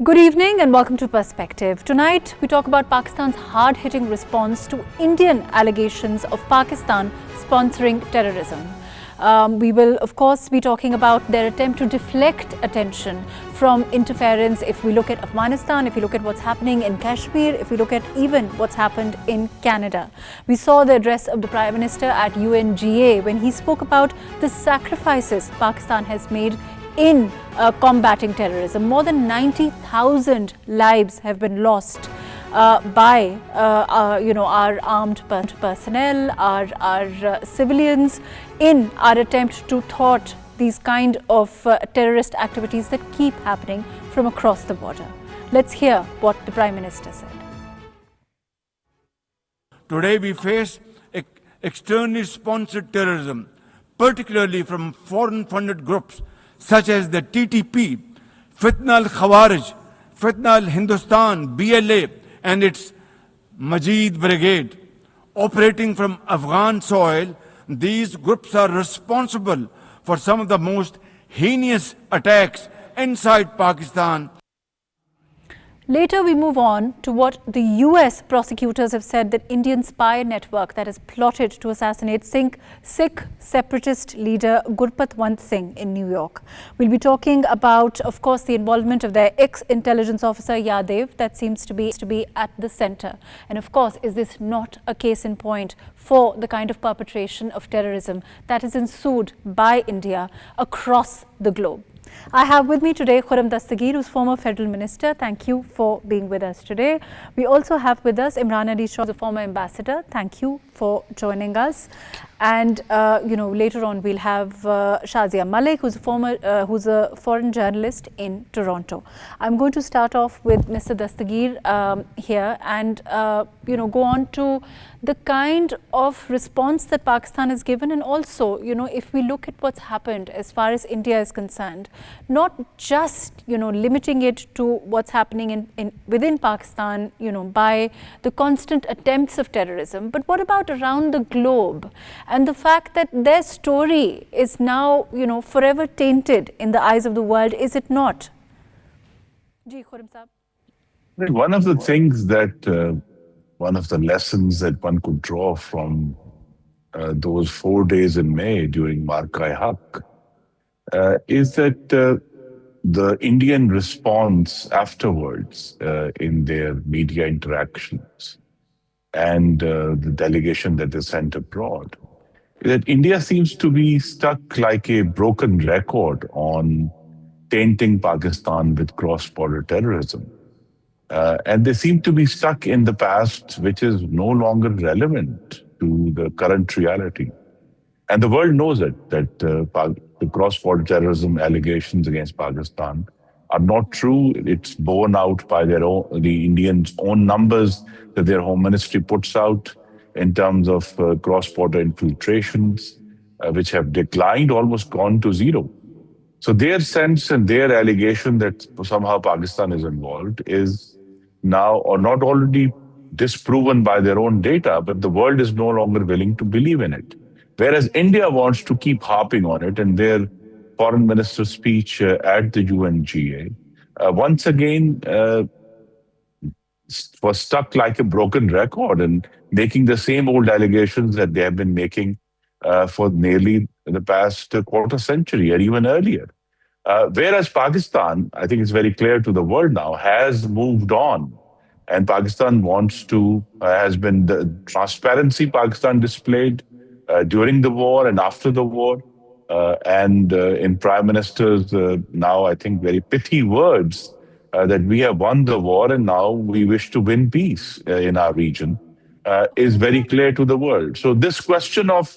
Good evening and welcome to Perspective. Tonight we talk about Pakistan's hard-hitting response to Indian allegations of Pakistan sponsoring terrorism. We will of course be talking about their attempt to deflect attention from interference. If we look at Afghanistan, if we look at what's happening in Kashmir, if we look at even what's happened in Canada. We saw the address of the Prime Minister at UNGA when he spoke about the sacrifices Pakistan has made in combating terrorism. More than 90,000 lives have been lost by our armed personnel, our civilians, in our attempt to thwart these kind of terrorist activities that keep happening from across the border. Let's hear what the Prime Minister said. Today we face externally sponsored terrorism, particularly from foreign-funded groups such as the TTP, Fitna al-Khawarij, Fitna al-Hindustan, BLA, and its Majid Brigade. Operating from Afghan soil, these groups are responsible for some of the most heinous attacks inside Pakistan. Later, we move on to what the US prosecutors have said that Indian spy network that has plotted to assassinate Sikh separatist leader Gurprat Want Singh in New York. We'll be talking about, of course, the involvement of their ex-intelligence officer Yadav that seems to be at the center. And of course, is this not a case in point for the kind of perpetration of terrorism that is ensued by India across the globe? I have with me today Khurram Dastagir, who's former federal minister. Thank you for being with us today. We also have with us Imran Ali Chaudhry, the former ambassador. Thank you for joining us. And later on we'll have Shazia Malik, who's a foreign journalist in Toronto. I'm going to start off with Mr. Dastagir here and go on to the kind of response that Pakistan has given, and also if we look at what's happened as far as India is concerned, not just limiting it to what's happening within Pakistan by the constant attempts of terrorism, but what about around the globe, and the fact that their story is now forever tainted in the eyes of the world, is it not? Ji Khurram Sahab. One of the things that one of the lessons that one could draw from those 4 days in May during Mark-e-Haq is that the Indian response afterwards in their media interactions and the delegation that they sent abroad, that India seems to be stuck like a broken record on tainting Pakistan with cross-border terrorism. And they seem to be stuck in the past, which is no longer relevant to the current reality. And the world knows it, that the cross-border terrorism allegations against Pakistan are not true. It's borne out by the Indians' own numbers that their Home Ministry puts out in terms of cross-border infiltrations, which have declined, almost gone to zero. So their sense and their allegation that somehow Pakistan is involved is now, or not already disproven by their own data, but the world is no longer willing to believe in it. Whereas India wants to keep harping on it, and their foreign minister's speech at the UNGA once again was stuck like a broken record and making the same old allegations that they have been making for nearly the past quarter century or even earlier. Whereas Pakistan, I think it's very clear to the world now, has moved on. And Pakistan has been the transparency Pakistan displayed during the war and after the war. And in Prime Minister's now, I think, very pithy words that we have won the war and now we wish to win peace in our region is very clear to the world. So this question of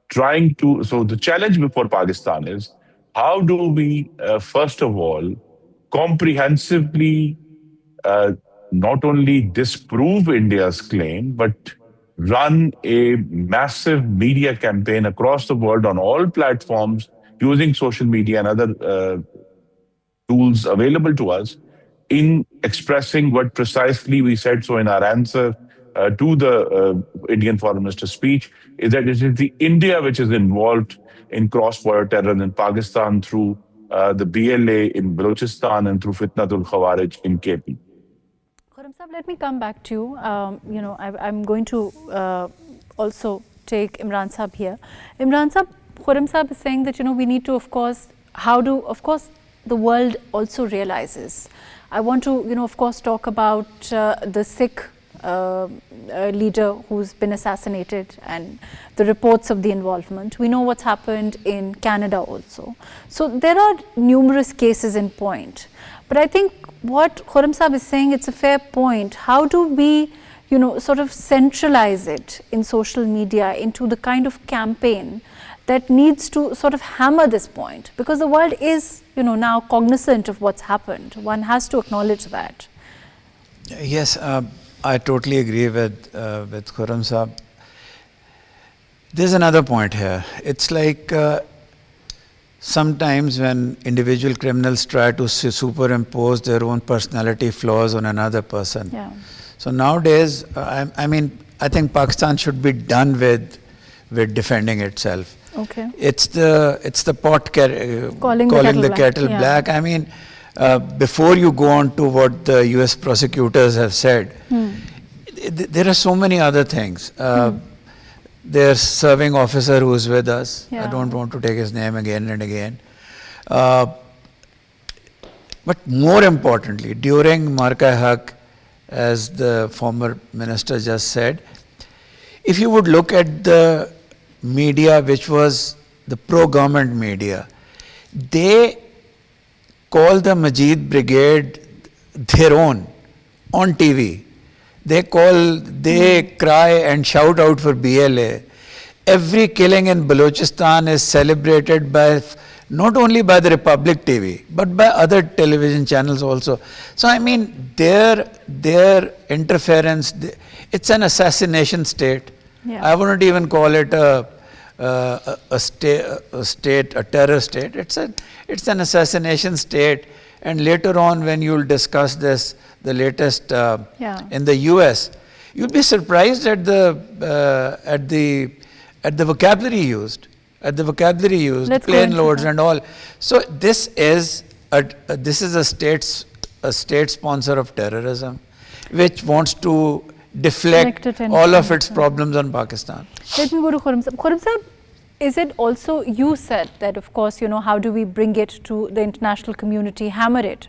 so the challenge before Pakistan is, how do we, first of all, comprehensively not only disprove India's claim, but run a massive media campaign across the world on all platforms using social media and other tools available to us in expressing what precisely we said so in our answer to the Indian Foreign Minister's speech, is that it is the India which is involved in cross-border terror in Pakistan through the BLA in Balochistan and through Fitnatul Khawarij in KP. Khurram Sahib, let me come back to you. I'm going to also take Imran Sahib here. Imran Sahib, Khurram Sahib is saying that, we need to, of course, the world also realizes. I want to, of course, talk about the Sikh leader who's been assassinated and the reports of the involvement. We know what's happened in Canada also. So there are numerous cases in point. But I think what Khurram Sahib is saying, it's a fair point. How do we, sort of centralize it in social media into the kind of campaign that needs to sort of hammer this point? Because the world is, now cognizant of what's happened. One has to acknowledge that. Yes, I totally agree with Khurram Sahib. There's another point here. It's like sometimes when individual criminals try to superimpose their own personality flaws on another person. Yeah. So nowadays, I think Pakistan should be done with defending itself. Okay. It's the pot calling the kettle black. I mean, before you go on to what the US prosecutors have said, there are so many other things. There's serving officer who is with us. Yeah. I don't want to take his name again and again. But more importantly, during Marka-e-Haq, as the former minister just said, if you would look at the media, which was the pro-government media, they call the Majid Brigade their own on TV. They cry and shout out for BLA. Every killing in Balochistan is celebrated by not only by the Republic TV, but by other television channels also. So I mean, their interference, it's an assassination state. Yeah. I wouldn't even call it a terror state. It's an assassination state. And later on, when you'll discuss this, the latest in the US, you'll be surprised at the vocabulary used. Plane loads and all. So this is a state sponsor of terrorism, which wants to deflect all of its problems on Pakistan. Let me go to Khurram Sahib. Khurram Sahib, is it also, you said that, of course, how do we bring it to the international community, hammer it?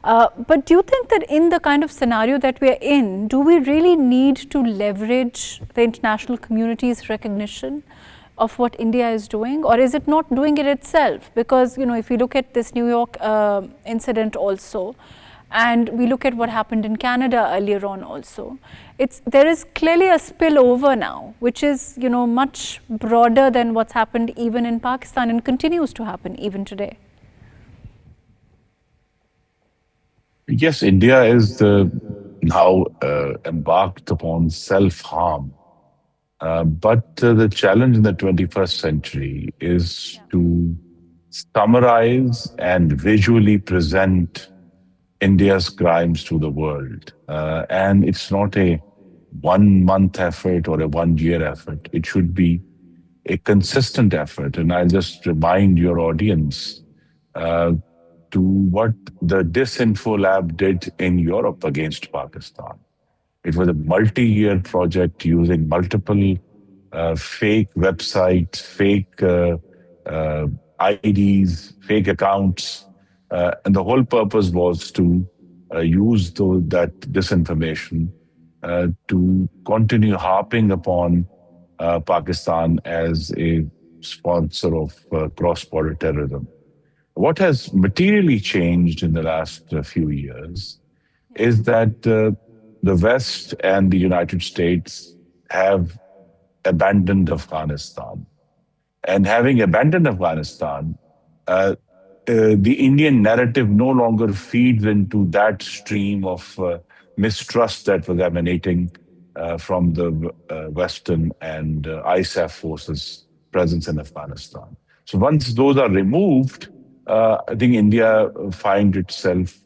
But do you think that in the kind of scenario that we are in, do we really need to leverage the international community's recognition of what India is doing, or is it not doing it itself? Because, if we look at this New York incident also, and we look at what happened in Canada earlier on also, there is clearly a spillover now, which is, much broader than what's happened even in Pakistan and continues to happen even today. Yes, India is now embarked upon self-harm. But the challenge in the 21st century is to summarize and visually present India's crimes to the world. And it's not a 1 month effort or a 1 year effort. It should be a consistent effort. And I'll just remind your audience to what the Disinfo Lab did in Europe against Pakistan. It was a multi-year project using multiple fake websites, fake IDs, fake accounts. And the whole purpose was to use that disinformation to continue harping upon Pakistan as a sponsor of cross-border terrorism. What has materially changed in the last few years is that the West and the United States have abandoned Afghanistan. And having abandoned Afghanistan, the Indian narrative no longer feeds into that stream of mistrust that was emanating from the Western and ISAF forces' presence in Afghanistan. So once those are removed, I think India finds itself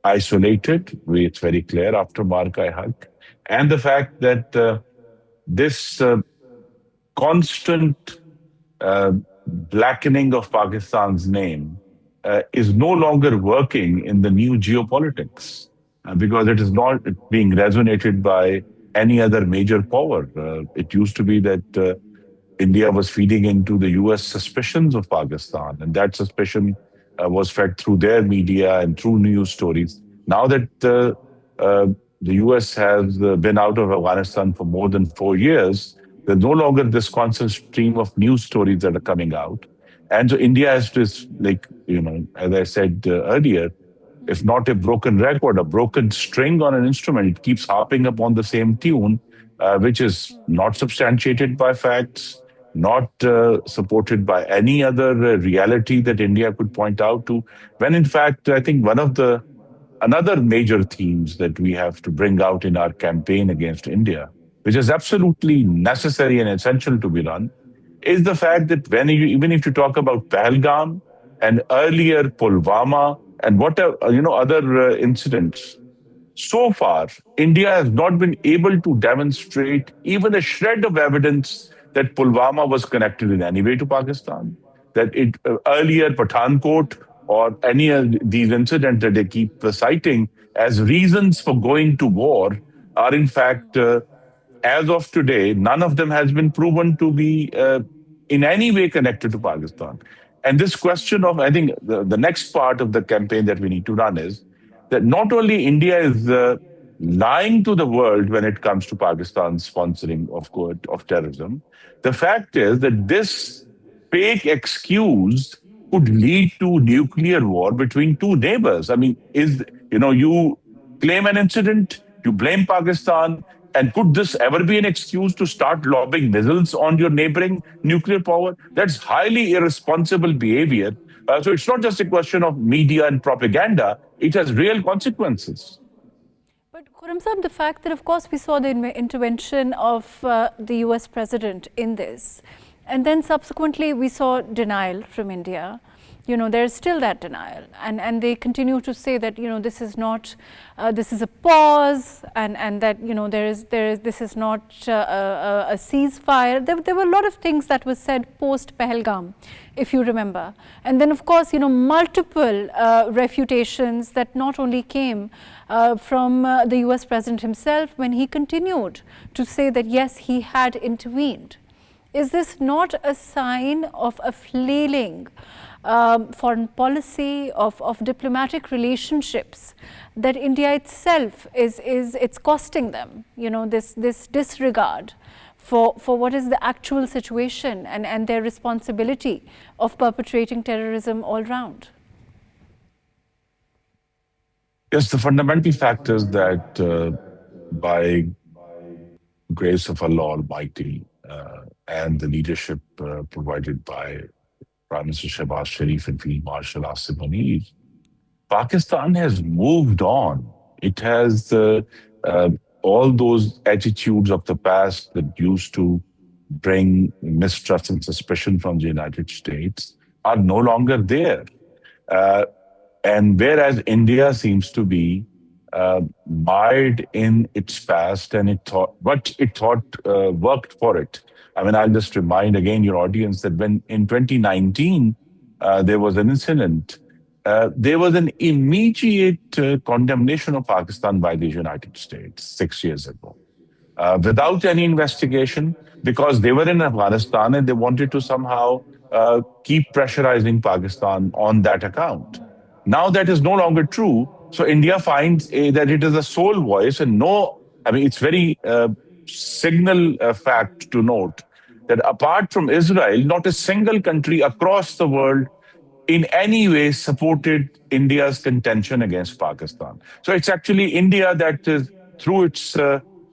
isolated. It's very clear after Marka-e-Haq. And the fact that this constant blackening of Pakistan's name is no longer working in the new geopolitics because it is not being resonated by any other major power. It used to be that India was feeding into the US suspicions of Pakistan, and that suspicion was fed through their media and through news stories. Now that uh, the US has been out of Afghanistan for more than 4 years, there's no longer this constant stream of news stories that are coming out. And so India has this, like, as I said earlier, if not a broken record, a broken string on an instrument. It keeps harping upon the same tune, which is not substantiated by facts, not supported by any other reality that India could point out to. When in fact, I think one of the another major themes that we have to bring out in our campaign against India, which is absolutely necessary and essential to be done, is the fact that even if you talk about Pahalgam and earlier Pulwama and whatever other incidents, so far India has not been able to demonstrate even a shred of evidence that Pulwama was connected in any way to Pakistan. That it earlier Pathankot or any of these incidents that they keep citing as reasons for going to war are in fact as of today, none of them has been proven to be in any way connected to Pakistan. And this question of, I think, the next part of the campaign that we need to run is that not only India is lying to the world when it comes to Pakistan's sponsoring of terrorism, the fact is that this fake excuse could lead to nuclear war between two neighbors. I mean, you claim an incident, you blame Pakistan, and could this ever be an excuse to start lobbing missiles on your neighboring nuclear power? That's highly irresponsible behavior. So it's not just a question of media and propaganda, it has real consequences. But Khurram Sahib, the fact that, of course, we saw the intervention of the US president in this, and then subsequently we saw denial from India. There is still that denial, and they continue to say that this is not, this is a pause, and that this is not a ceasefire. There were a lot of things that were said post Pahalgam, if you remember, and then of course multiple refutations that not only came from the US president himself when he continued to say that yes, he had intervened. Is this not a sign of a flailing foreign policy, of diplomatic relationships, that India itself it's costing them, this disregard for what is the actual situation and their responsibility of perpetrating terrorism all round? Yes, the fundamental fact is that by grace of Allah Almighty and the leadership provided by Prime Minister Shehbaz Sharif and Field Marshal Asim Munir, Pakistan has moved on. It has all those attitudes of the past that used to bring mistrust and suspicion from the United States are no longer there. And whereas India seems to be mired in its past and what it thought worked for it. I mean, I'll just remind again your audience that when in 2019 there was an incident, there was an immediate condemnation of Pakistan by the United States 6 years ago, without any investigation, because they were in Afghanistan and they wanted to somehow keep pressurizing Pakistan on that account. Now that is no longer true. So India finds that it is a sole voice it's very signal fact to note that apart from Israel, not a single country across the world in any way supported India's contention against Pakistan. So it's actually India that is, through its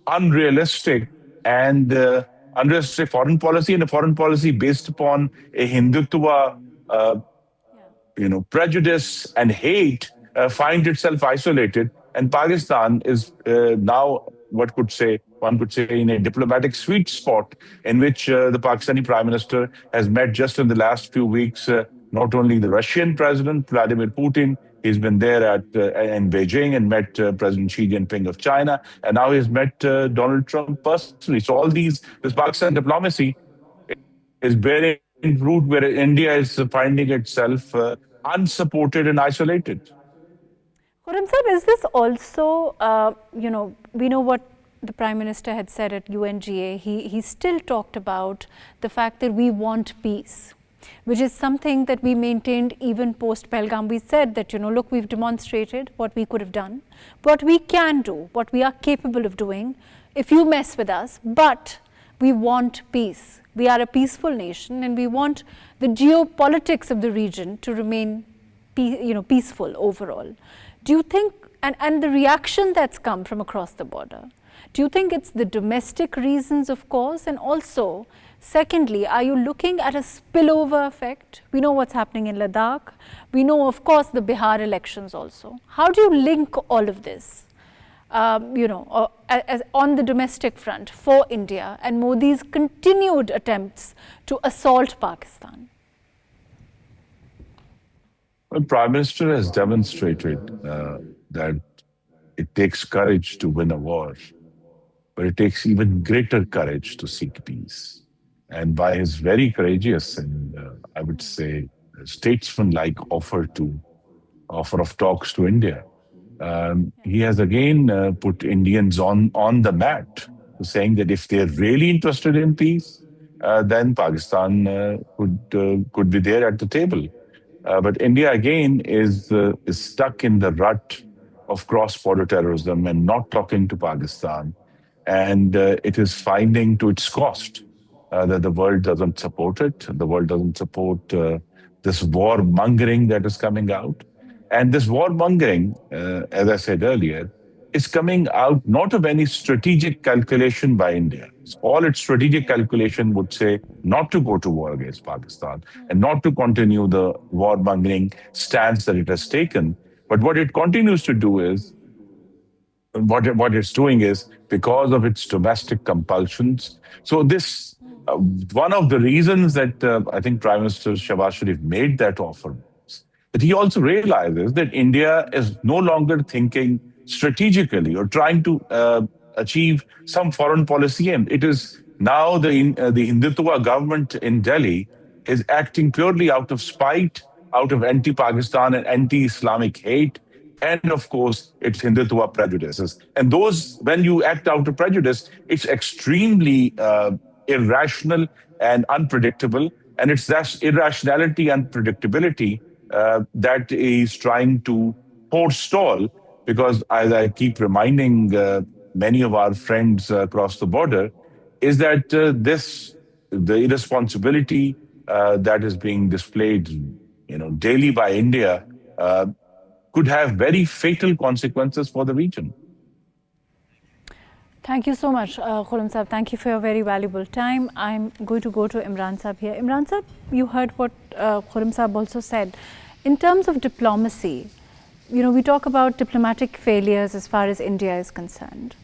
unrealistic foreign policy and a foreign policy based upon a Hindutva prejudice and hate, find itself isolated, and Pakistan is now one could say in a diplomatic sweet spot in which the Pakistani Prime Minister has met just in the last few weeks not only the Russian President Vladimir Putin, he's been there in Beijing and met President Xi Jinping of China, and now he's met Donald Trump personally. So all this Pakistan diplomacy is bearing route where India is finding itself unsupported and isolated. Khurram Sahib, is this also, we know what the Prime Minister had said at UNGA. He still talked about the fact that we want peace, which is something that we maintained even post Pahalgam. We said that, look, we've demonstrated what we could have done, what we can do, what we are capable of doing if you mess with us, but we want peace. We are a peaceful nation and we want the geopolitics of the region to remain peaceful overall. Do you think, and the reaction that's come from across the border, do you think it's the domestic reasons, of course, and also, secondly, are you looking at a spillover effect? We know what's happening in Ladakh. We know, of course, the Bihar elections also. How do you link all of this, as on the domestic front for India and Modi's continued attempts to assault Pakistan? The Prime Minister has demonstrated that it takes courage to win a war, but it takes even greater courage to seek peace. And by his very courageous and I would say statesman-like offer of talks to India, he has again put Indians on the mat, saying that if they're really interested in peace, then Pakistan could be there at the table. But India again is stuck in the rut of cross-border terrorism and not talking to Pakistan. And it is finding to its cost that the world doesn't support it. The world doesn't support this war-mongering that is coming out. And this war-mongering, as I said earlier, is coming out not of any strategic calculation by India. All its strategic calculation would say not to go to war against Pakistan and not to continue the war-mongering stance that it has taken. But what it continues to do is, what it's doing is, because of its domestic compulsions. So this, one of the reasons that I think Prime Minister Shehbaz Sharif made that offer, but he also realizes that India is no longer thinking strategically or trying to achieve some foreign policy aim. It is now the Hindutva government in Delhi is acting purely out of spite, out of anti-Pakistan and anti-Islamic hate, and of course, it's Hindutva prejudices. And those, when you act out of prejudice, it's extremely irrational and unpredictable. And it's that irrationality and predictability that is trying to forestall, because as I keep reminding many of our friends across the border, is that the irresponsibility that is being displayed, daily by India, could have very fatal consequences for the region. Thank you so much, Khurram Sahib. Thank you for your very valuable time. I'm going to go to Imran Sahib here. Imran Sahib, you heard what Khurram Sahib also said. In terms of diplomacy, we talk about diplomatic failures as far as India is concerned.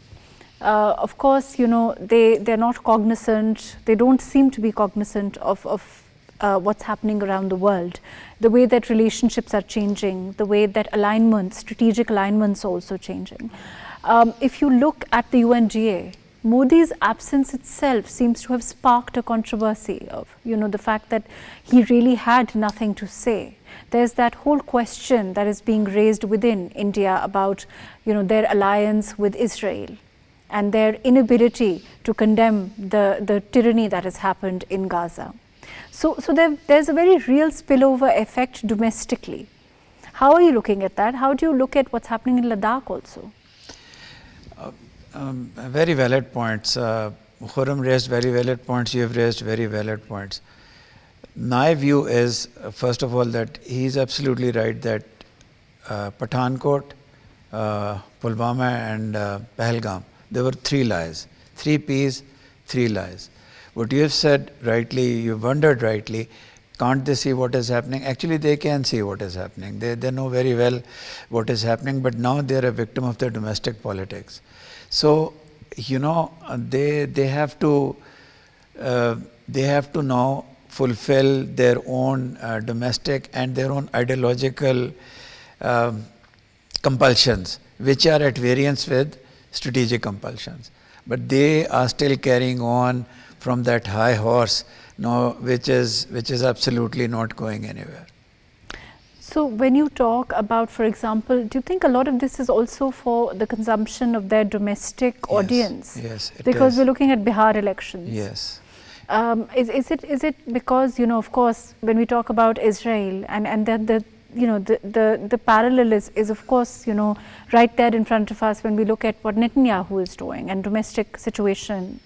Of course, they're not cognizant, they don't seem to be cognizant of what's happening around the world, the way that relationships are changing, the way that alignments, strategic alignments are also changing. If you look at the UNGA, Modi's absence itself seems to have sparked a controversy of, the fact that he really had nothing to say. There's that whole question that is being raised within India about, their alliance with Israel and their inability to condemn the tyranny that has happened in Gaza. So there's a very real spillover effect domestically. How are you looking at that? How do you look at what's happening in Ladakh also? Very valid points. Khurram raised very valid points. You have raised very valid points. My view is, first of all, that he is absolutely right that Pathankot, Pulwama and Pahalgam, there were 3 lies. 3 P's, 3 lies. What you have said rightly, you wondered rightly, can't they see what is happening? Actually, they can see what is happening. They know very well what is happening, but now they are a victim of their domestic politics. So, they have to now fulfill their own domestic and their own ideological compulsions, which are at variance with strategic compulsions. But they are still carrying on from that high horse no, which is absolutely not going anywhere. So when you talk about, for example, do you think a lot of this is also for the consumption of their domestic audience? Yes, it because is. we're looking at Bihar elections. Yes. Is it because, of course, when we talk about Israel and then the parallel is of course, right there in front of us when we look at what Netanyahu is doing and domestic situation.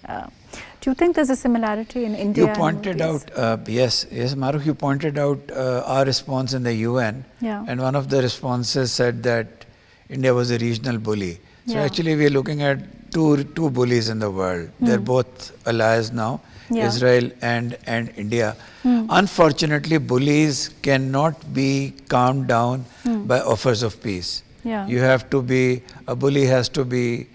Do you think there's a similarity in India? You pointed out, yes, Mahrukh, you pointed out our response in the UN. Yeah. And one of the responses said that India was a regional bully. So Yeah. actually we are looking at two bullies in the world. They're both allies now, Yeah. Israel and India. Unfortunately, bullies cannot be calmed down by offers of peace. Yeah. You have to be, a bully has to be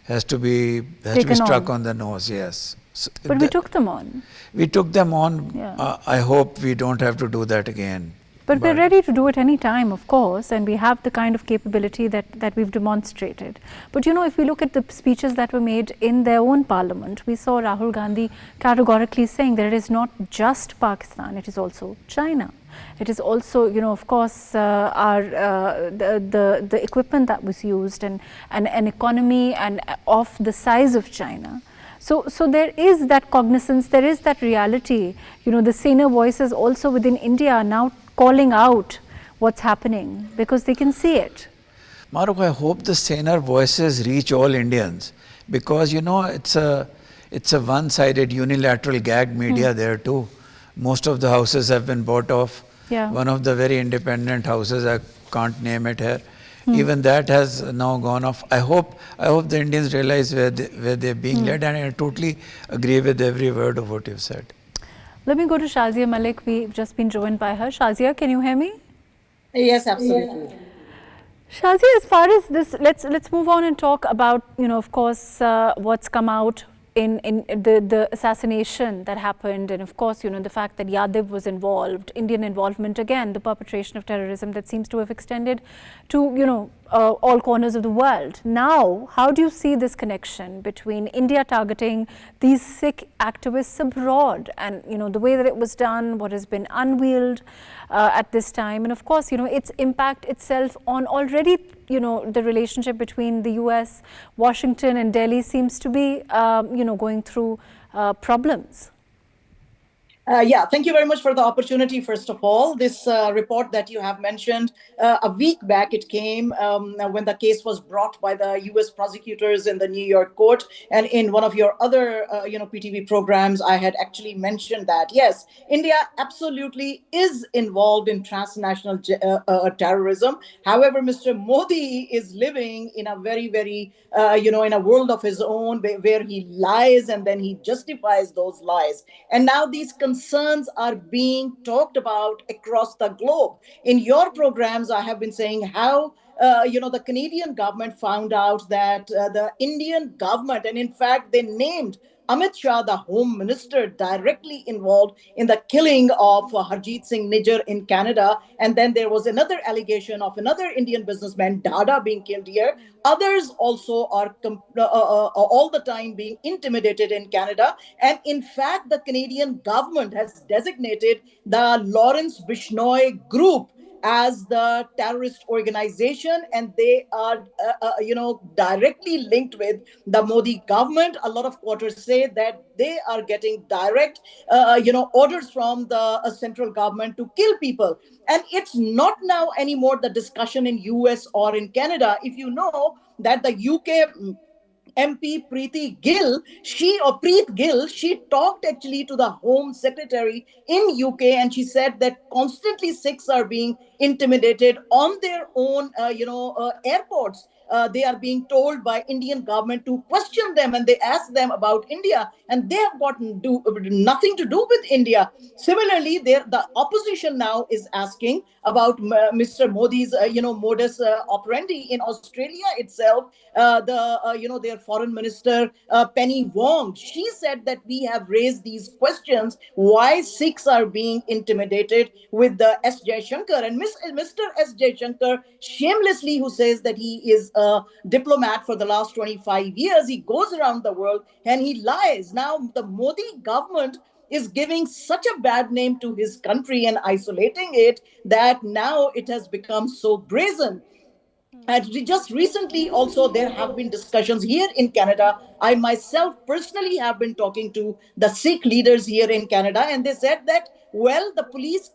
Taken struck on. on the nose, yes. So But we took them on. we took them on. Yeah. I hope we don't have to do that again. But we're ready to do it any time, of course, and we have the kind of capability that we've demonstrated. But if we look at the speeches that were made in their own parliament, we saw Rahul Gandhi categorically saying that it is not just Pakistan, it is also China. It is also, of course, the equipment that was used and an economy and of the size of China. So there is that cognizance, there is that reality. The saner voices also within India are now calling out what's happening because they can see it. Mahrukh, I hope the saner voices reach all Indians because it's a one-sided unilateral gag media there too. Most of the houses have been bought off. Yeah. One of the very independent houses, I can't name it here, even that has now gone off. I hope the Indians realize where they're being led, and I totally agree with every word of what you've said. Let me go to Shazia Malik. We've just been joined by her. Shazia, can you hear me? Yes, absolutely. Shazia, as far as this, let's move on and talk about, of course, what's come out in the assassination that happened, and of course, the fact that Yadav was involved, Indian involvement, again, the perpetration of terrorism that seems to have extended to, all corners of the world. Now, how do you see this connection between India targeting these Sikh activists abroad and, the way that it was done, what has been unveiled at this time, and of course, its impact itself on already, the relationship between the US, Washington and Delhi seems to be, going through problems. Yeah, thank you very much for the opportunity, first of all. This report that you have mentioned, a week back it came when the case was brought by the US prosecutors in the New York court. And in one of your other, PTV programs, I had actually mentioned that, yes, India absolutely is involved in transnational terrorism. However, Mr. Modi is living in a very, very, in a world of his own where he lies and then he justifies those lies. And now these concerns are being talked about across the globe. In your programs, I have been saying how the Canadian government found out that the Indian government, and in fact, they named Amit Shah, the Home Minister, directly involved in the killing of Harjeet Singh Nijjar in Canada. And then there was another allegation of another Indian businessman, Dada, being killed here. Others also are all the time being intimidated in Canada. And in fact, the Canadian government has designated the Lawrence Bishnoi Group as the terrorist organization, and they are directly linked with the Modi government. A lot of quarters say that they are getting direct orders from the central government to kill people. And it's not now anymore the discussion in US or in Canada. If you know that the UK MP Preet Gill, she talked actually to the Home Secretary in UK, and she said that constantly Sikhs are being intimidated on their own, airports. They are being told by Indian government to question them, and they ask them about India, and they have got nothing to do with India. Similarly, the opposition now is asking about Mr. Modi's, modus operandi in Australia itself. Their foreign minister, Penny Wong, she said that we have raised these questions why Sikhs are being intimidated with the S. Jaishankar. And Mr. S. Jaishankar, shamelessly, who says that he is a diplomat for the last 25 years, he goes around the world and he lies. Now, the Modi government is giving such a bad name to his country and isolating it that now it has become so brazen. And just recently, also, there have been discussions here in Canada. I myself personally have been talking to the Sikh leaders here in Canada, and they said that, well, the police,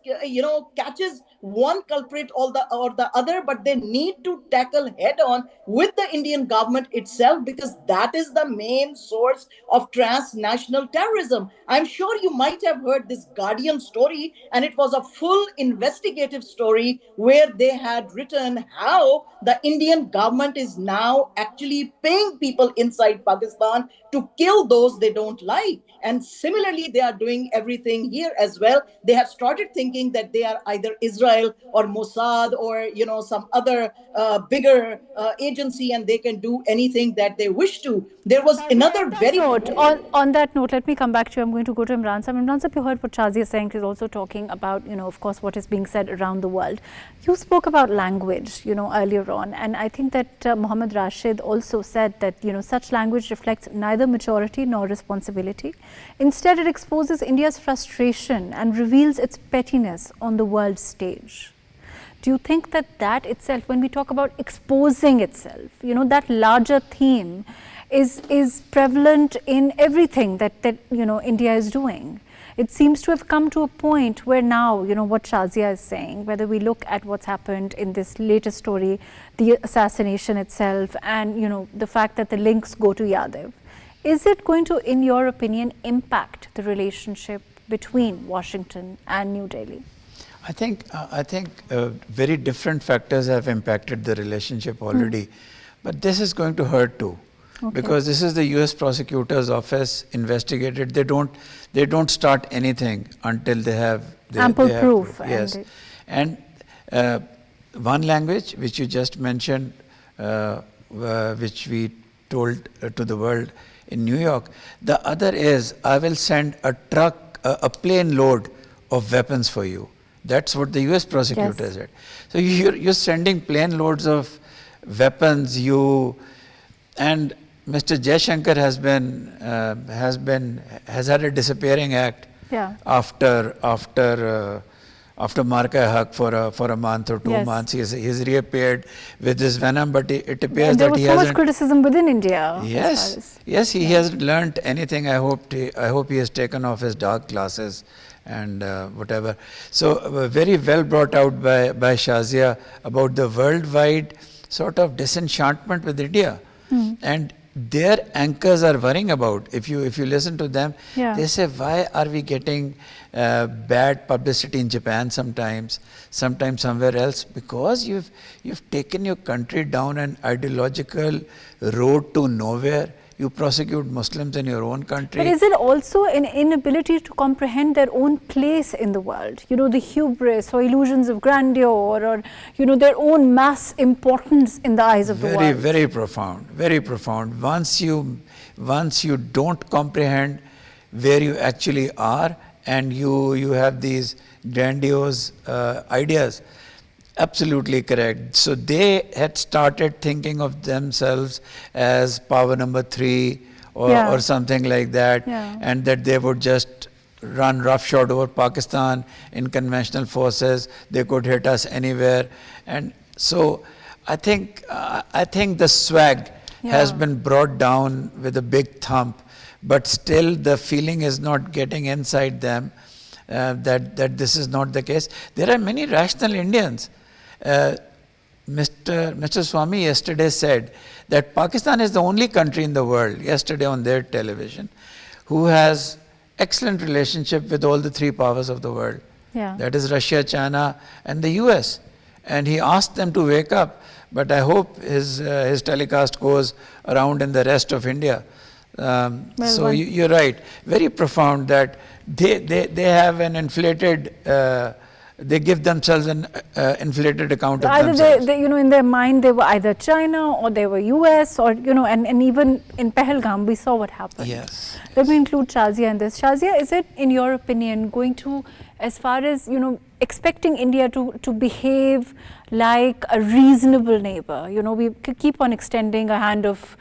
catches one culprit or the other, but they need to tackle head on with the Indian government itself, because that is the main source of transnational terrorism. I'm sure you might have heard this Guardian story, and it was a full investigative story where they had written how the Indian government is now actually paying people inside Pakistan to kill those they don't like. And similarly, they are doing everything here as well. They have started thinking that they are either Israel or Mossad or some other bigger agency, and they can do anything that they wish to. There was another very on that note, let me come back to you. I'm going to go to Imran Sahib. Imran Sahib, you heard what Shazia is saying. She's also talking about, of course, what is being said around the world. You spoke about language, earlier on, and I think that Mohammed Rashid also said that, such language reflects neither maturity nor responsibility. Instead, it exposes India's frustration and reveals its pettiness on the world stage. Do you think that itself, when we talk about exposing itself, that larger theme is prevalent in everything that India is doing? It seems to have come to a point where now, what Shazia is saying, whether we look at what's happened in this latest story, the assassination itself, and the fact that the links go to Yadav, is it going to, in your opinion, impact the relationship between Washington and New Delhi? I think very different factors have impacted the relationship already, but this is going to hurt too. Okay. Because this is the U.S. prosecutor's office investigated. They don't start anything until they have ample proof. Yes, and one language which you just mentioned, which we told to the world in New York. The other is, I will send a plane load of weapons for you. That's what the U.S. prosecutor said. So you're sending plane loads of weapons. And Mr. Jaishankar has had a disappearing act after Marka-e-Haq for a month or 2 months. He's reappeared with this venom, but it appears that he hasn't. There was so much criticism within India. Yes, he hasn't learned anything. I hope he has taken off his dark glasses and whatever. So very well brought out by Shazia about the worldwide sort of disenchantment with India. And their anchors are worrying about. If you listen to them, they say, why are we getting bad publicity in Japan sometimes somewhere else? Because you've taken your country down an ideological road to nowhere. You prosecute Muslims in your own country. But is it also an inability to comprehend their own place in the world? The hubris or illusions of grandeur, or their own mass importance in the eyes of the world. Very profound, very profound. Once you don't comprehend where you actually are, and you have these grandiose ideas. Absolutely correct. So they had started thinking of themselves as power number 3 or something like that, and that they would just run roughshod over Pakistan in conventional forces. They could hit us anywhere. And so I think the swag has been brought down with a big thump, but still the feeling is not getting inside them that this is not the case. There are many rational Indians. Mr. Swami yesterday said that Pakistan is the only country in the world, yesterday on their television, who has excellent relationship with all the 3 powers of the world. That is Russia, China and the US. And he asked them to wake up, but I hope his telecast goes around in the rest of India. So you're right, very profound that they have an inflated they give themselves an inflated account of themselves. Either they, in their mind, they were either China or they were US, or, and even in Pahalgam, we saw what happened. Yes. Let me include Shazia in this. Shazia, is it, in your opinion, going to as far as, expecting India to behave like a reasonable neighbor. We keep on extending a hand of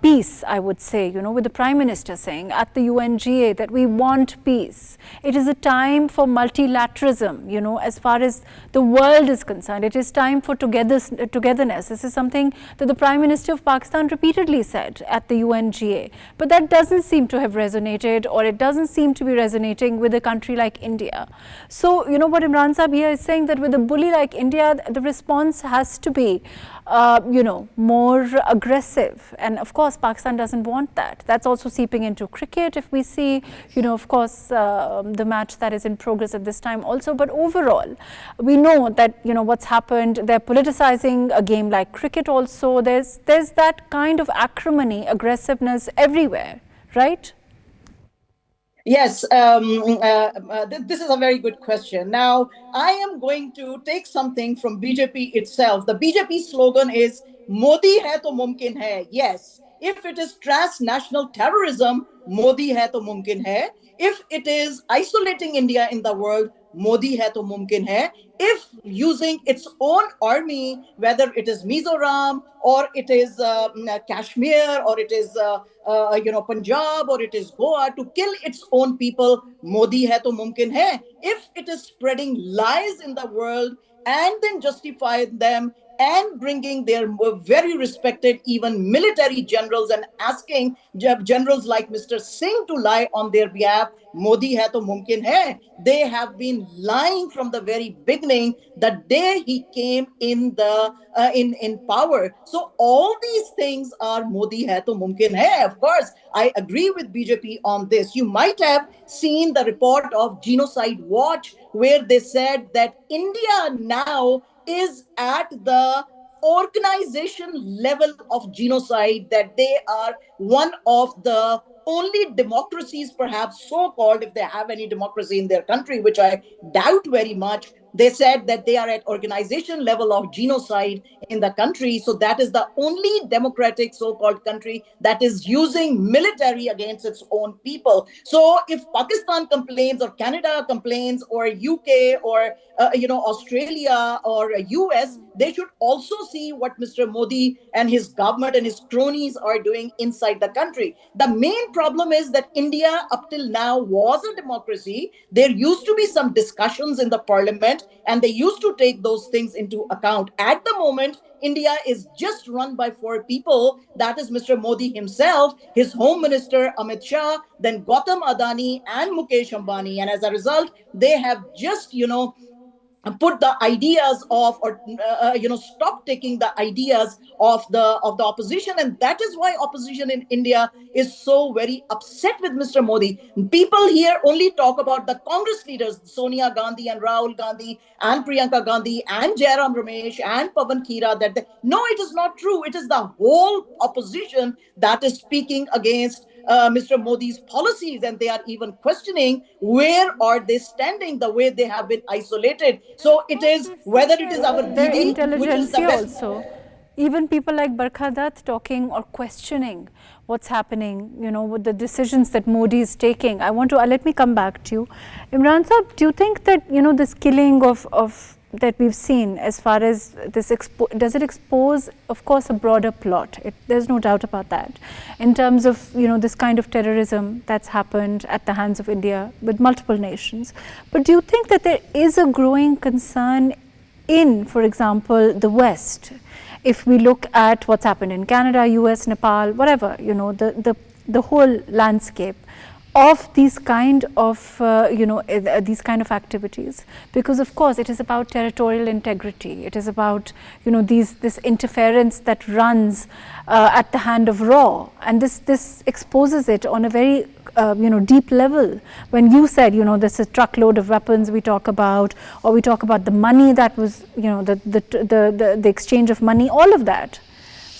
peace, I would say, with the Prime Minister saying at the UNGA that we want peace. It is a time for multilateralism, as far as the world is concerned. It is time for togetherness. This is something that the Prime Minister of Pakistan repeatedly said at the UNGA. But that doesn't seem to have resonated, or it doesn't seem to be resonating with a country like India. So, what Imran Sahib here is saying, that with a bully like India, the response has to be, more aggressive. And of course, Pakistan doesn't want that. That's also seeping into cricket, if we see, of course, the match that is in progress at this time also. But overall, we know that, what's happened. They're politicizing a game like cricket also. There's that kind of acrimony, aggressiveness everywhere, right? Yes, this is a very good question. Now, I am going to take something from BJP itself. The BJP slogan is Modi hai to mumkin hai. Yes, if it is transnational terrorism, Modi hai to mumkin hai. If it is isolating India in the world, Modi hai to mumkin hai. If using its own army, whether it is Mizoram or it is Kashmir or it is Punjab or it is Goa, to kill its own people, Modi hai to mumkin hai. If it is spreading lies in the world and then justify them and bringing their very respected even military generals and asking generals like Mr. Singh to lie on their behalf, Modi hai to mumkin hai. They have been lying from the very beginning, the day he came in power. So all these things are Modi hai to mumkin hai. Of course, I agree with BJP on this. You might have seen the report of Genocide Watch, where they said that India now is at the organization level of genocide, that they are one of the only democracies, perhaps so-called, if they have any democracy in their country, which I doubt very much. They said that they are at organization level of genocide in the country. So that is the only democratic so-called country that is using military against its own people. So if Pakistan complains, or Canada complains, or UK, or Australia or US, they should also see what Mr. Modi and his government and his cronies are doing inside the country. The main problem is that India up till now was a democracy. There used to be some discussions in the parliament, and they used to take those things into account. At the moment, India is just run by 4 people. That is Mr. Modi himself, his Home Minister Amit Shah, then Gautam Adani and Mukesh Ambani. And as a result, they have just, put the ideas of, or stop taking the ideas of the opposition. And that is why opposition in India is so very upset with Mr. Modi. People here only talk about the Congress leaders, Sonia Gandhi and Rahul Gandhi and Priyanka Gandhi and Jairam Ramesh and Pawan Khera. No, it is not true. It is the whole opposition that is speaking against Mr. Modi's policies, and they are even questioning where are they standing, the way they have been isolated. So it is whether it is our Didi, which is the best. Also, even people like Barkha Dutt talking or questioning what's happening, with the decisions that Modi is taking. I want to let me come back to you, Imran Sahib. Do you think that this killing of that we've seen, as far as this, does it expose, of course, a broader plot? There's no doubt about that, in terms of this kind of terrorism that's happened at the hands of India with multiple nations. But do you think that there is a growing concern in, for example, the West? If we look at what's happened in Canada, US, Nepal, whatever, the whole landscape of these kind of these kind of activities, because of course it is about territorial integrity. It is about this interference that runs at the hand of raw, and this exposes it on a very deep level. When you said this is a truckload of weapons we talk about, or we talk about the money that was the exchange of money, all of that.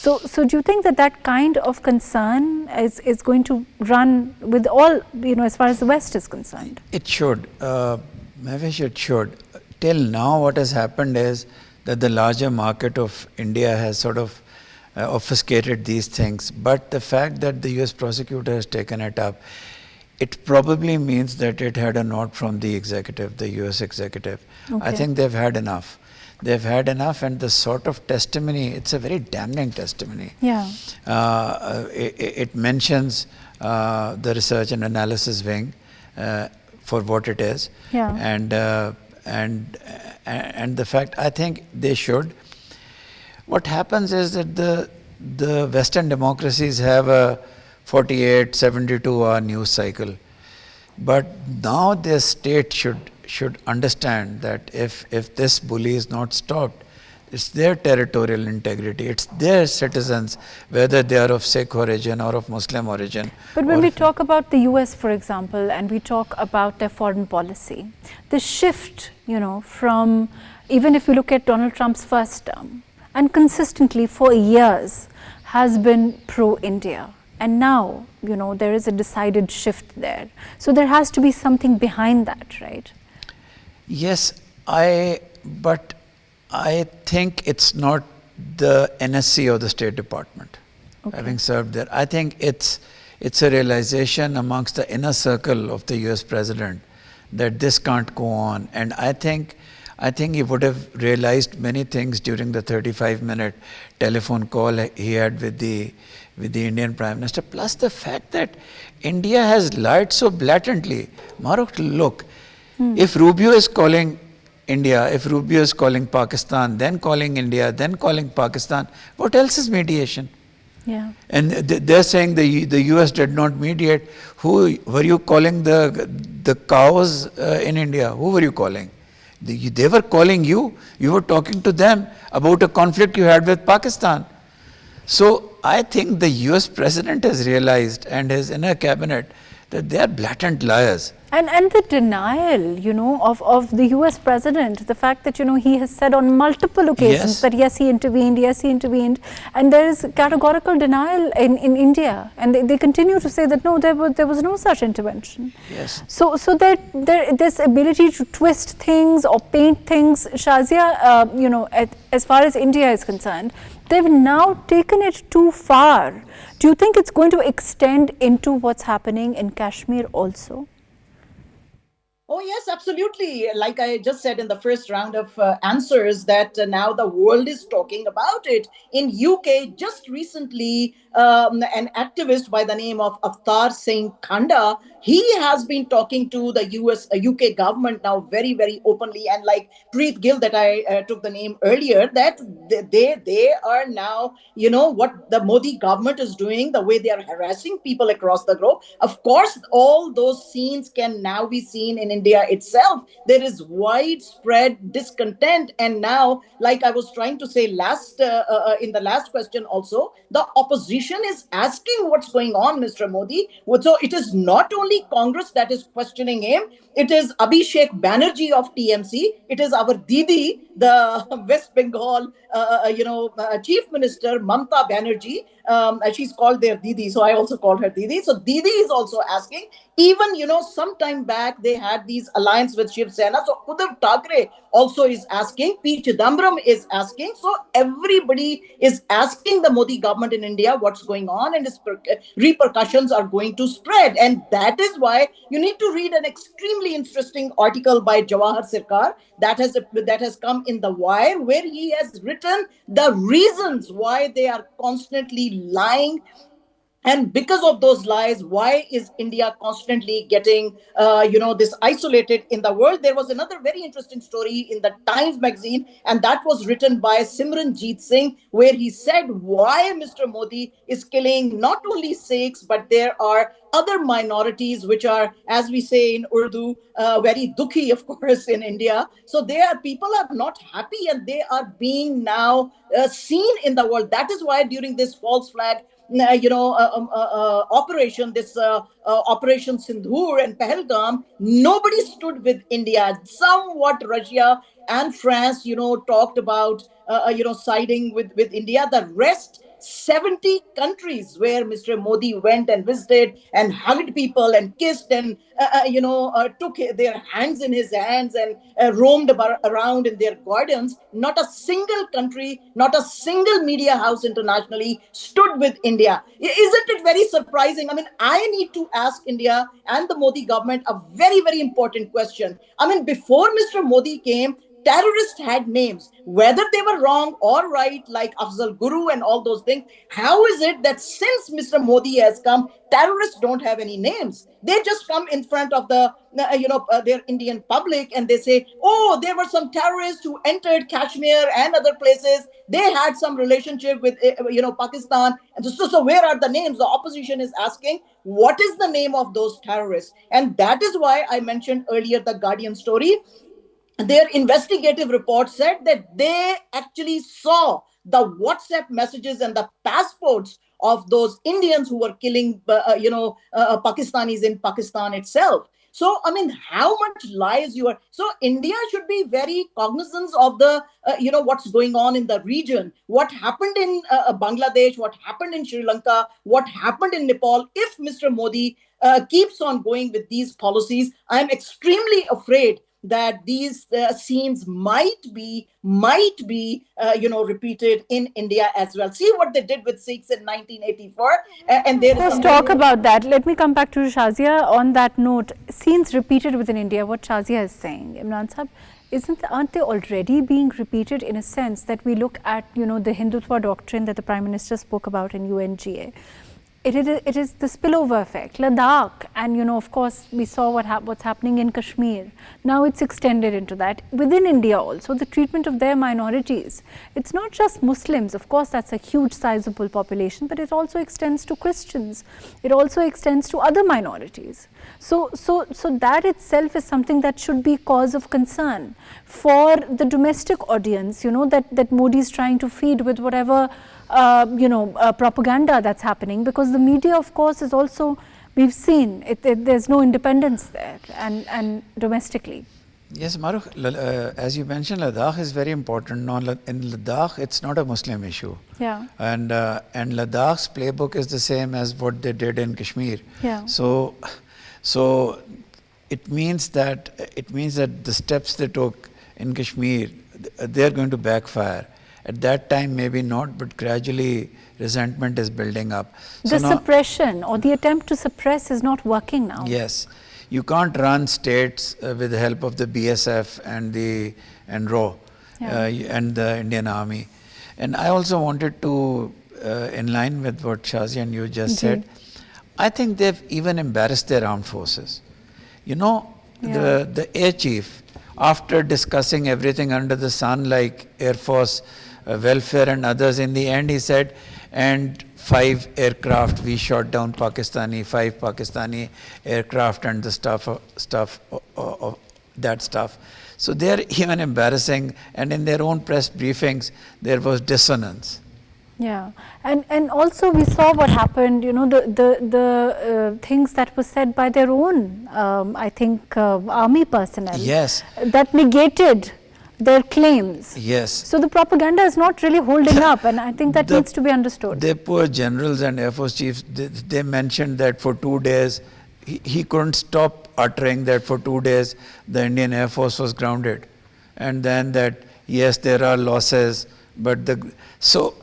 So do you think that kind of concern is going to run with all, as far as the West is concerned? It should. Mahesh, it should. Till now, what has happened is that the larger market of India has sort of obfuscated these things. But the fact that the US prosecutor has taken it up, it probably means that it had a nod from the executive, the US executive. I Okay. think they've had enough. They've had enough, and the sort of testimony, it's a very damning testimony. Yeah. It mentions the research and analysis wing for what it is. Yeah. And the fact, I think they should. What happens is that the Western democracies have a 48, 72 hour news cycle. But now their state should understand that if this bully is not stopped, it's their territorial integrity, it's their citizens, whether they are of Sikh origin or of Muslim origin. But when we talk about the US, for example, and we talk about their foreign policy, the shift, from, even if we look at Donald Trump's first term, and consistently for years has been pro-India. And now, there is a decided shift there. So there has to be something behind that, right? Yes, but I think it's not the NSC or the State Department, having served there. I think it's a realization amongst the inner circle of the US president that this can't go on. And I think he would have realized many things during the 35-minute telephone call he had with the Indian Prime Minister. Plus the fact that India has lied so blatantly. Mahrukh, look, if Rubio is calling India, if Rubio is calling Pakistan, then calling India, then calling Pakistan, what else is mediation? Yeah. And they're saying the US did not mediate. Who were you calling the cows in India? Who were you calling? They were calling you. You were talking to them about a conflict you had with Pakistan. So I think the US president has realized, and his inner cabinet, that they are blatant liars. And the denial, of the US president, the fact that, he has said on multiple occasions that yes, he intervened, and there is categorical denial in India. And they continue to say that no, there was no such intervention. Yes. So this ability to twist things or paint things, Shazia, as far as India is concerned, they've now taken it too far. Do you think it's going to extend into what's happening in Kashmir also? Oh, yes, absolutely. Like I just said in the first round of answers, that now the world is talking about it. In UK, just recently, an activist by the name of Avtar Singh Khanda, he has been talking to the UK government now very, very openly. And like Preet Gill, that I took the name earlier, that they are now, what the Modi government is doing, the way they are harassing people across the globe. Of course, all those scenes can now be seen in India itself. There is widespread discontent. And now, like I was trying to say in the last question also, the opposition is asking what's going on, Mr. Modi. So it is not only Congress that is questioning him. It is Abhishek Banerjee of TMC. It is our Didi, the West Bengal, Chief Minister Mamta Banerjee. She's called their Didi, so I also called her Didi. So Didi is also asking. Even, some time back, they had these alliance with Shiv Sena. So Uddhav Thackeray also is asking. P. Chidambaram is asking. So everybody is asking the Modi government in India what's going on, and its repercussions are going to spread. And that is why you need to read an extremely interesting article by Jawahar Sirkar that has come in The Wire, where he has written the reasons why they are constantly lying. And because of those lies, why is India constantly getting, this isolated in the world? There was another very interesting story in the Times magazine, and that was written by Simranjeet Singh, where he said why Mr. Modi is killing not only Sikhs, but there are other minorities which are, as we say in Urdu, very dukhi, of course, in India. So people are not happy, and they are being now seen in the world. That is why during this false flag operation, this Operation Sindhur and Pahalgam, nobody stood with India. Somewhat Russia and France, talked about, siding with India. The rest 70 countries where Mr. Modi went and visited and hugged people and kissed and, took their hands in his hands and roamed around in their gardens. Not a single country, not a single media house internationally stood with India. Isn't it very surprising? I mean, I need to ask India and the Modi government a very, very important question. I mean, before Mr. Modi came, terrorists had names, whether they were wrong or right, like Afzal Guru and all those things. How is it that since Mr. Modi has come, terrorists don't have any names? They just come in front of their Indian public and they say, oh, there were some terrorists who entered Kashmir and other places. They had some relationship with, Pakistan. And so where are the names? The opposition is asking, what is the name of those terrorists? And that is why I mentioned earlier the Guardian story. Their investigative report said that they actually saw the WhatsApp messages and the passports of those Indians who were killing, Pakistanis in Pakistan itself. So, I mean, how much lies you are. So, India should be very cognizant of the, what's going on in the region. What happened in Bangladesh, what happened in Sri Lanka, what happened in Nepal. If Mr. Modi keeps on going with these policies, I'm extremely afraid that these scenes might be repeated in India as well. See what they did with Sikhs in 1984, and there. Let's talk about that. Let me come back to Shazia on that note. Scenes repeated within India. What Shazia is saying, Imran Sahab, aren't they already being repeated in a sense that we look at the Hindutva doctrine that the Prime Minister spoke about in UNGA? It is the spillover effect. Ladakh, and of course, we saw what's happening in Kashmir. Now it's extended into that. Within India also, the treatment of their minorities. It's not just Muslims. Of course, that's a huge sizable population, but it also extends to Christians. It also extends to other minorities. So that itself is something that should be cause of concern for the domestic audience, that Modi is trying to feed with whatever propaganda that's happening, because the media, of course, is also, we've seen there's no independence there and domestically. Yes, Mahrukh, as you mentioned, Ladakh is very important. Now, in Ladakh, it's not a Muslim issue. Yeah. And Ladakh's playbook is the same as what they did in Kashmir. Yeah. So it means that the steps they took in Kashmir, they're going to backfire. At that time, maybe not, but gradually resentment is building up. The suppression or the attempt to suppress is not working now. Yes. You can't run states with the help of the BSF and RAW and the Indian Army. And I also wanted to, in line with what Shazia and you just said, I think they've even embarrassed their armed forces. The air chief, after discussing everything under the sun, like Air Force welfare and others, in the end he said, and 5 aircraft, we shot down 5 Pakistani aircraft and the that stuff. So they're even embarrassing, and in their own press briefings there was dissonance. Yeah, and also we saw what happened, the things that were said by their own, I think, army personnel. Yes. That negated their claims. Yes. So the propaganda is not really holding up, and I think that needs to be understood. The poor generals and Air Force chiefs, they mentioned that for 2 days, he couldn't stop uttering that for 2 days the Indian Air Force was grounded. And then that, yes, there are losses, but so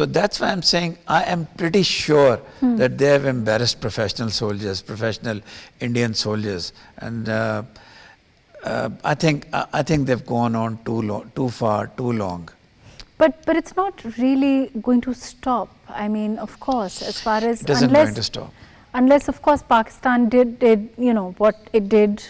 that's why I'm saying I am pretty sure that they have embarrassed professional soldiers, professional Indian soldiers, and I think they've gone on too far, too long. But it's not really going to stop. I mean, of course, as far as it isn't going to stop. Unless, of course, Pakistan did what it did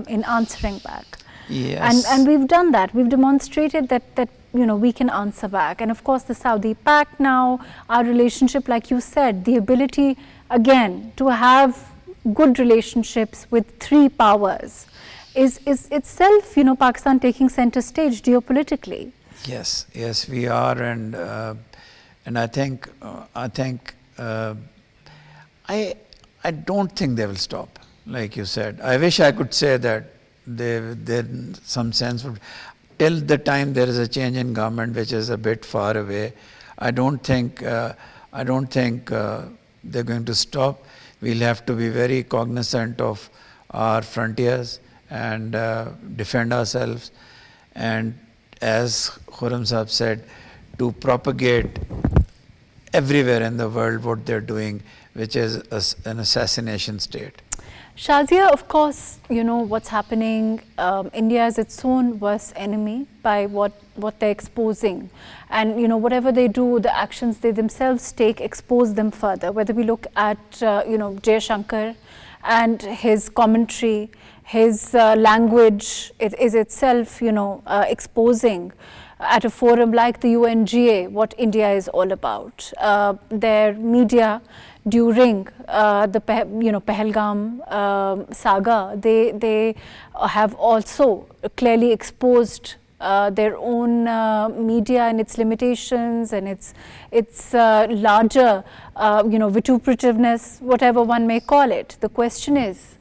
in answering back. Yes. And we've done that. We've demonstrated that we can answer back. And of course, the Saudi Pact now, our relationship, like you said, the ability, again, to have good relationships with 3 powers is itself, Pakistan taking center stage geopolitically. Yes, we are, and I think I don't think they will stop. Like you said, I wish I could say that there some sense would, till the time there is a change in government which is a bit far away. I don't think they're going to stop. We'll have to be very cognizant of our frontiers and defend ourselves. And as Khurram Sahib said, to propagate everywhere in the world what they're doing, which is an assassination state. Shazia, of course, you know what's happening. India is its own worst enemy by what they're exposing. And, you know, whatever they do, the actions they themselves take expose them further. Whether we look at, you know, Jay Shankar and his commentary, his language is itself, you know, exposing at a forum like the UNGA what India is all about. Their media during the Pahalgam saga, they have also clearly exposed their own media and its limitations and its larger vituperativeness, whatever one may call it. The question is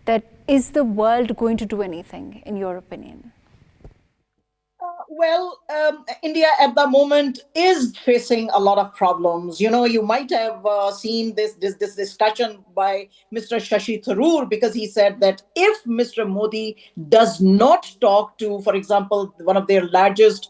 that, is the world going to do anything, in your opinion? Well, India at the moment is facing a lot of problems. You know, you might have seen this discussion by Mr. Shashi Tharoor, because he said that if Mr. Modi does not talk to, for example, one of their largest,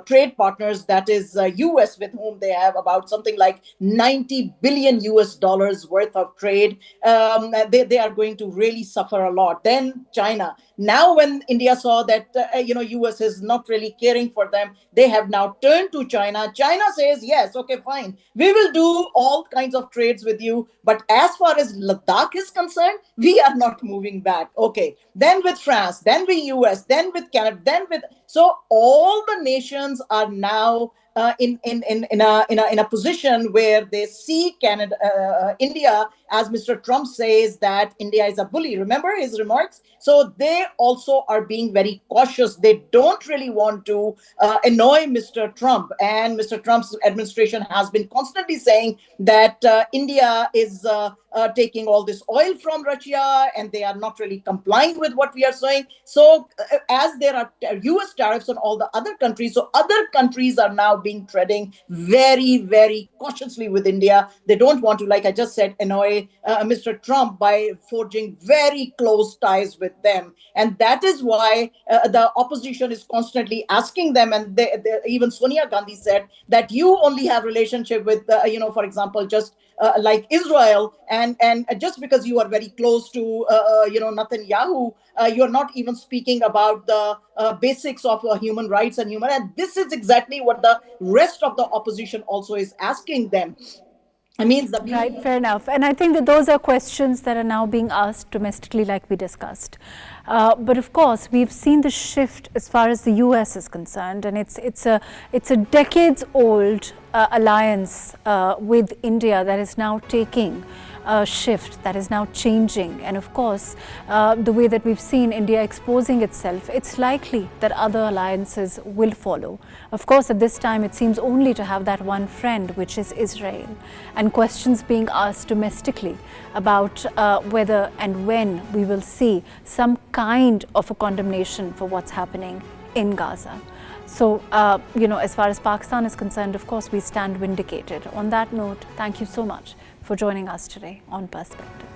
trade partners, that is US, with whom they have about something like $90 billion worth of trade, they are going to really suffer a lot. Then China. Now, when India saw that, US is not really caring for them, they have now turned to China. China says, yes, okay, fine. We will do all kinds of trades with you. But as far as Ladakh is concerned, we are not moving back. Okay. Then with France, then with US, then with Canada, so all the nations are now in a position where they see India, as Mr. Trump says, that India is a bully. Remember his remarks? So they also are being very cautious. They don't really want to annoy Mr. Trump. And Mr. Trump's administration has been constantly saying that India is taking all this oil from Russia and they are not really complying with what we are saying. So as there are US tariffs on all the other countries, so other countries are now being treading very, very cautiously with India. They don't want to, like I just said, annoy Mr. Trump by forging very close ties with them. And that is why the opposition is constantly asking them, and even Sonia Gandhi said that you only have relationship with, for example, just like Israel, and just because you are very close to, Netanyahu, you're not even speaking about the basics of human rights and human. And this is exactly what the rest of the opposition also is asking them. I mean, right, fair enough. And I think that those are questions that are now being asked domestically, like we discussed. But of course, we've seen the shift as far as the US is concerned, and it's a decades-old alliance with India that is now taking a shift, that is now changing. And of course, the way that we've seen India exposing itself, it's likely that other alliances will follow. Of course, at this time, it seems only to have that one friend, which is Israel, and questions being asked domestically about whether and when we will see some kind of a condemnation for what's happening in Gaza. So, as far as Pakistan is concerned, of course, we stand vindicated. On that note, thank you so much for joining us today on Perspective.